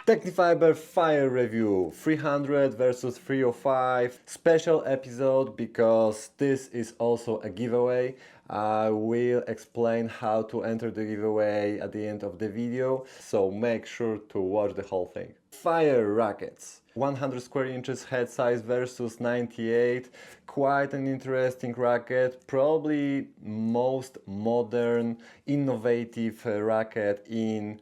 Tecnifibre Fire review 300 versus 305 special episode because this is also a giveaway. I will explain how to enter the giveaway at the end of the video, so make sure to watch the whole thing. Fire rackets. 100 square inches head size versus 98. Quite an interesting racket, probably most modern, innovative racket in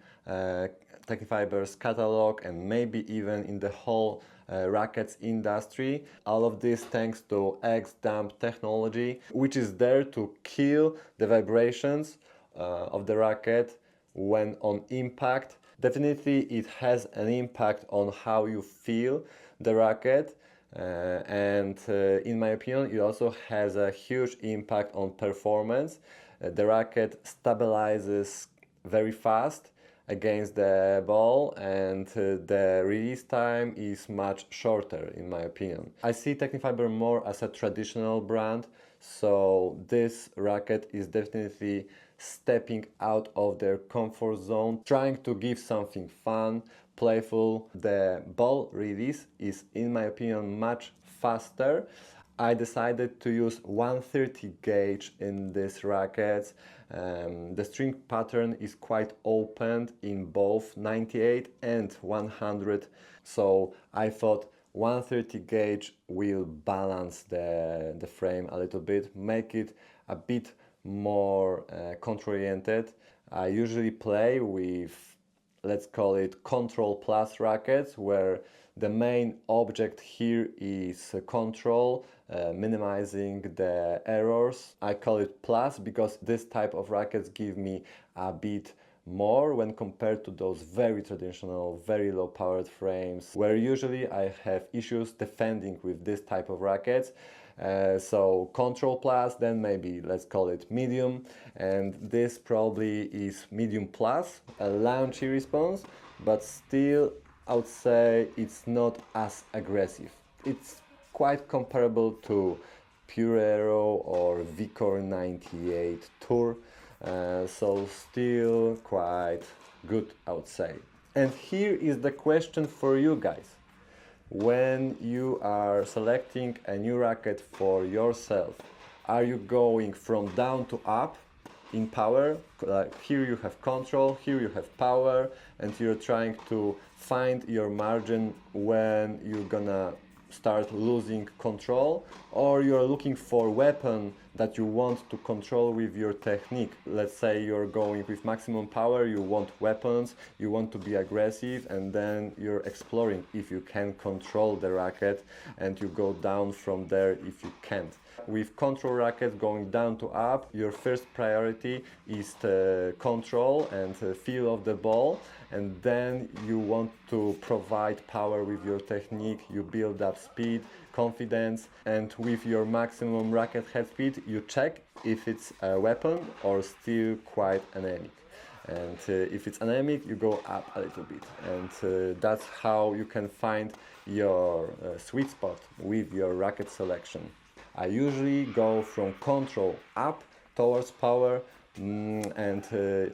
Tecnifibre's catalog and maybe even in the whole rackets industry. All of this thanks to X-Dump technology, which is there to kill the vibrations of the racket when on impact. Definitely it has an impact on how you feel the racket, and in my opinion it also has a huge impact on performance. The racket stabilizes very fast against the ball, and the release time is much shorter in my opinion. I see Tecnifibre more as a traditional brand, so this racket is definitely stepping out of their comfort zone, trying to give something fun, playful. The ball release is in my opinion much faster. I decided to use 130 gauge in this racket. The string pattern is quite open in both 98 and 100, so I thought 130 gauge will balance the frame a little bit, make it a bit more control-oriented. I usually play with, let's call it, Control Plus rackets, where the main object here is control, minimizing the errors. I call it Plus because this type of rackets give me a bit more when compared to those very traditional, very low powered frames, where usually I have issues defending with this type of rackets. So Control Plus, then maybe let's call it medium, and this probably is medium plus, a launchy response, but still I would say it's not as aggressive. It's quite comparable to Pure Aero or Vicor 98 Tour, so still quite good, I would say. And here is the question for you guys. When you are selecting a new racket for yourself, are you going from down to up in power? Like here you have control, here you have power, and you're trying to find your margin when you're gonna start losing control, or you're looking for weapon that you want to control with your technique. Let's say you're going with maximum power, you want weapons, you want to be aggressive, and then you're exploring if you can control the racket, and you go down from there if you can't. With control racket going down to up, your first priority is the control and the feel of the ball, and then you want to provide power with your technique. You build up speed, confidence, and with your maximum racket head speed you check if it's a weapon or still quite anemic. And if it's anemic, you go up a little bit, and that's how you can find your sweet spot with your racket selection. I usually go from control up towards power, and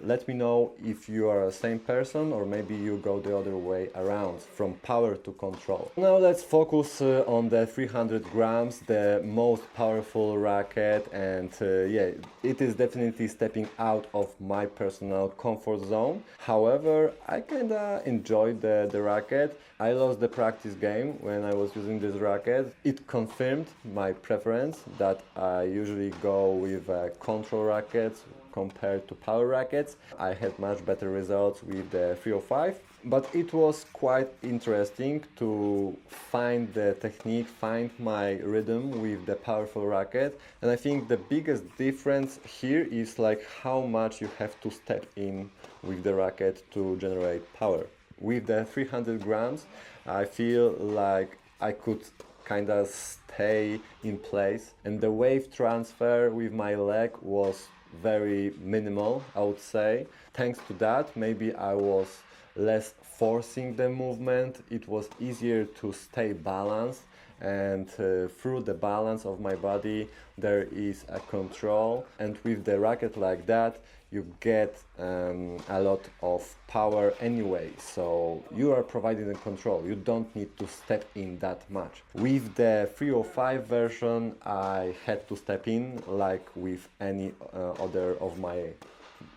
let me know if you are the same person or maybe you go the other way around, from power to control. Now let's focus on the 300 grams, the most powerful racket, and yeah, it is definitely stepping out of my personal comfort zone. However, I kinda enjoyed the racket. I lost the practice game when I was using this racket. It confirmed my preference that I usually go with control rackets compared to power rackets. I had much better results with the 305, but it was quite interesting to find the technique, find my rhythm with the powerful racket. And I think the biggest difference here is like how much you have to step in with the racket to generate power. With the 300 grams, I feel like I could kind of stay in place, and the wave transfer with my leg was very minimal, I would say. Thanks to that, maybe I was less forcing the movement. It was easier to stay balanced and through the balance of my body there is a control, and with the racket like that you get a lot of power anyway, so you are providing the control, you don't need to step in that much. With the 305 version I had to step in like with any other of my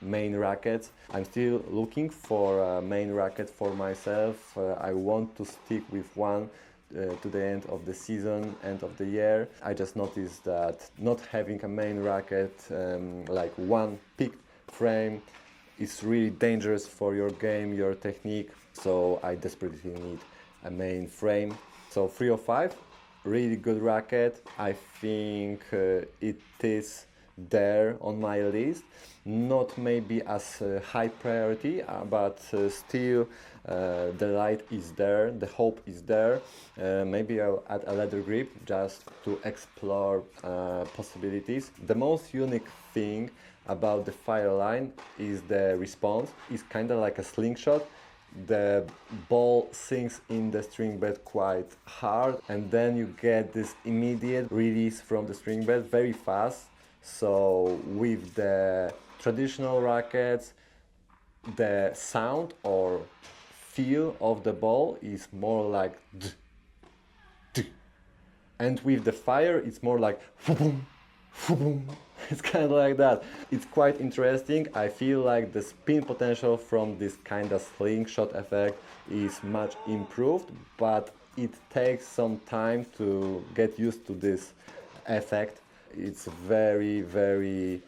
main rackets. I'm still looking for a main racket for myself. I want to stick with one to the end of the season, end of the year. I just noticed that not having a main racket, like one picked frame, is really dangerous for your game, your technique. So I desperately need a main frame. So 305, really good racket. I think it is there on my list, not maybe as a high priority, but still the light is there, the hope is there. Maybe I'll add a leather grip just to explore possibilities. The most unique thing about the Fire line is the response. It's kind of like a slingshot. The ball sinks in the string bed quite hard, and then you get this immediate release from the string bed very fast. So with the traditional rackets, the sound or feel of the ball is more like d, d. And with the Fire it's more like boom, boom. It's kind of like that. It's quite interesting. I feel like the spin potential from this kind of slingshot effect is much improved, but it takes some time to get used to this effect. It's very, very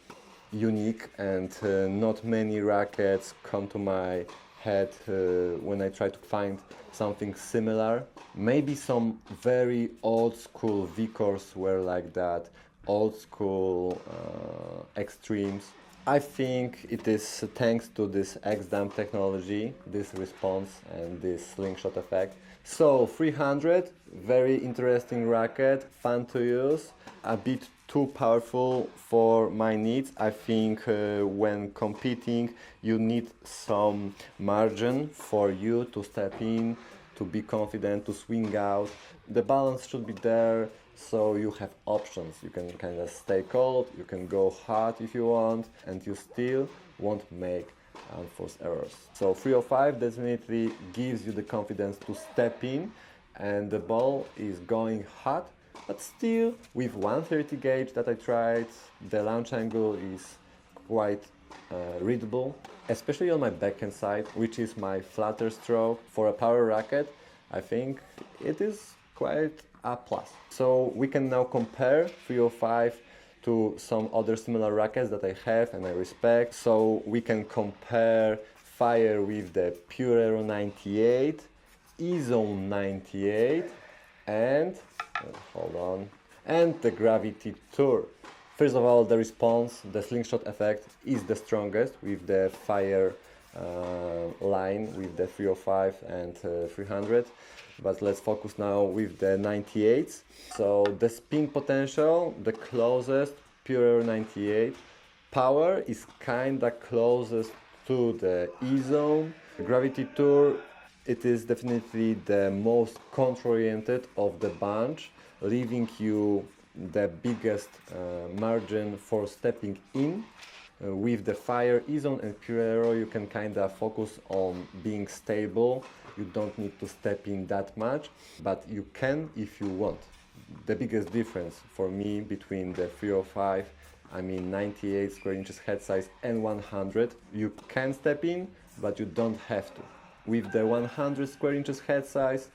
unique, and not many rackets come to my head when I try to find something similar. Maybe some very old school V-cores were like that, old school extremes. I think it is thanks to this X-Damp technology, this response and this slingshot effect. So 300, very interesting racket, fun to use, a bit too powerful for my needs. I think when competing you need some margin for you to step in, to be confident, to swing out. The balance should be there, so you have options. You can kind of stay cold, you can go hard if you want, and you still won't make unforced errors. So 305 definitely gives you the confidence to step in, and the ball is going hot, but still with 130 gauge that I tried, the launch angle is quite readable, especially on my backhand side, which is my flatter stroke. For a power racket, I think it is quite a plus. So we can now compare 305 to some other similar rackets that I have and I respect. So we can compare Fire with the Pure Aero 98, E-Zone 98, and hold on, and the Gravity Tour. First of all, the response, the slingshot effect is the strongest with the Fire line, with the 305 and 300. But let's focus now with the 98s. So the spin potential, the closest Pure 98. Power is kinda closest to the E-Zone. Gravity Tour, it is definitely the most control-oriented of the bunch, leaving you the biggest margin for stepping in. With the Fire, E-Zone and Pure Aero you can kinda focus on being stable. You don't need to step in that much, but you can if you want. The biggest difference for me between the 305, I mean 98 square inches head size, and 100, you can step in, but you don't have to. With the 100 square inches head size,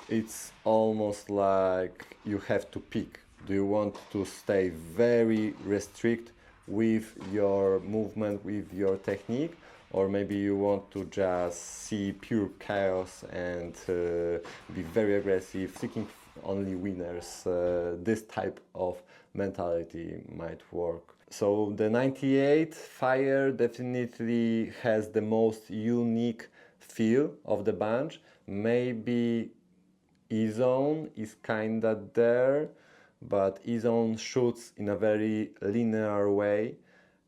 it's almost like you have to pick. Do you want to stay very restrict with your movement, with your technique, or maybe you want to just see pure chaos and be very aggressive, seeking only winners? This type of mentality might work. So the 98 Fire definitely has the most unique feel of the bunch. Maybe E-Zone is kinda there, but E-Zone shoots in a very linear way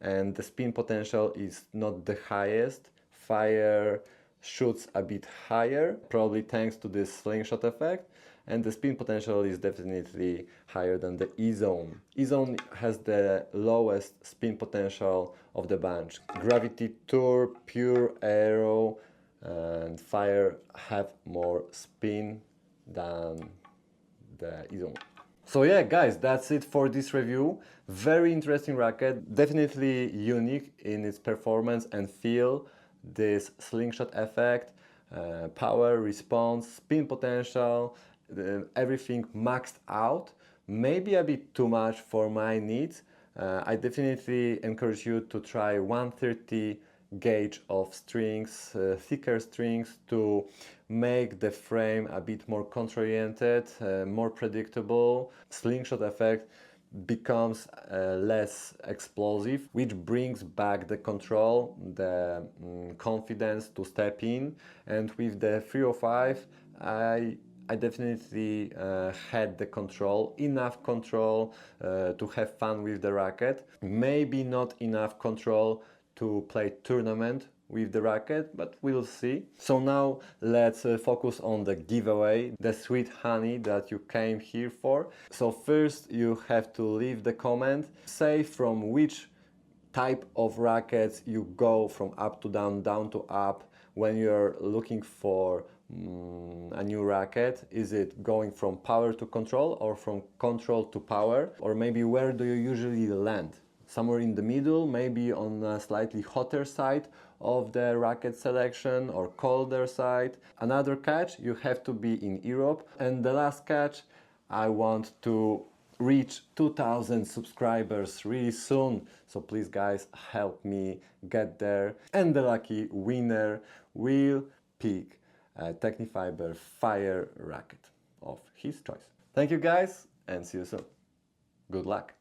and the spin potential is not the highest. Fire shoots a bit higher, probably thanks to this slingshot effect, and the spin potential is definitely higher than the E-Zone. E-Zone has the lowest spin potential of the bunch. Gravity Tour, Pure Aero, and Fire have more spin than the E-Zone. So yeah, guys, that's it for this review. Very interesting racket, definitely unique in its performance and feel. This slingshot effect, power, response, spin potential, everything maxed out. Maybe a bit too much for my needs. I definitely encourage you to try 130 gauge of strings, thicker strings, to make the frame a bit more contra-oriented, more predictable. Slingshot effect becomes less explosive, which brings back the control, the confidence to step in. And with the 305, I definitely had the control, enough control to have fun with the racket. Maybe not enough control to play tournament with the racket, but we'll see. So now let's focus on the giveaway, the sweet honey that you came here for. So first you have to leave the comment, say from which type of rackets you go from up to down, down to up when you're looking for a new racket. Is it going from power to control or from control to power? Or maybe where do you usually land? Somewhere in the middle, maybe on a slightly hotter side of the racket selection or colder side. Another catch, you have to be in Europe. And the last catch, I want to reach 2,000 subscribers really soon. So please guys, help me get there. And the lucky winner will pick a Tecnifibre Fire racket of his choice. Thank you guys and see you soon. Good luck.